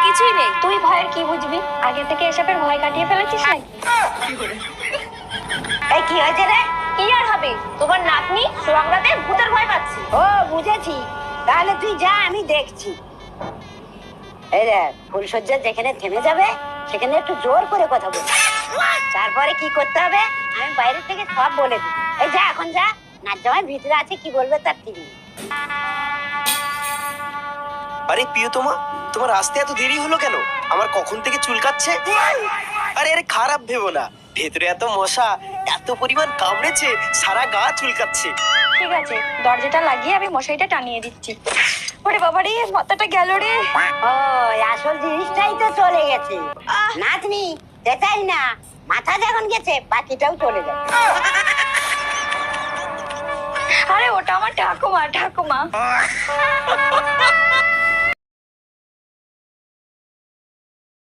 কিছুই নেই। তুই ভয়ের কি বুঝবি? আগে থেকে এসবের ভয় কাটিয়ে ফেলেছিস নাকি? এই কি হয়েছে রে? কি আর হবে, তোমার নাতনি সুরঙ্গাতে ভূতের ভয় পাচ্ছে। ও বুঝেছি, তাহলে তুই যা, আমি দেখছি। এই রে, ফুলসজ্জা যেখানে থেমে যাবে সেখানে একটু জোর করে কথা বল। তারপরে কি করতে হবে আমি বাইরে থেকে সব বলে দিই। এই যা, এখন যা, নাচ জামাই ভিতরে আছে, কি বলবে তার ঠিক নেই। আরে প্রিয়তমা, তোমার আসতে এত দেরি হলো কেন? আমার কখন থেকে চুলকাচ্ছে। আরে আরে খারাপ ভেবো না, ভেতরে এত মশা, এত পরিমাণ কামড়েছে, সারা গা চুলকাচ্ছে। ঠিক আছে, দরজাটা লাগিয়ে আমি মশারিটা টানিয়ে দিচ্ছি। ওরে বাবা রে, মাথাটা গেল রে। ও, আসল জিনিসটাই তো চলে গেছে। নাতনি যেটাই না, মাথা যখন গেছে বাকিটাও চলে যাবে। আরে ওটা আমার ঠাকুমা।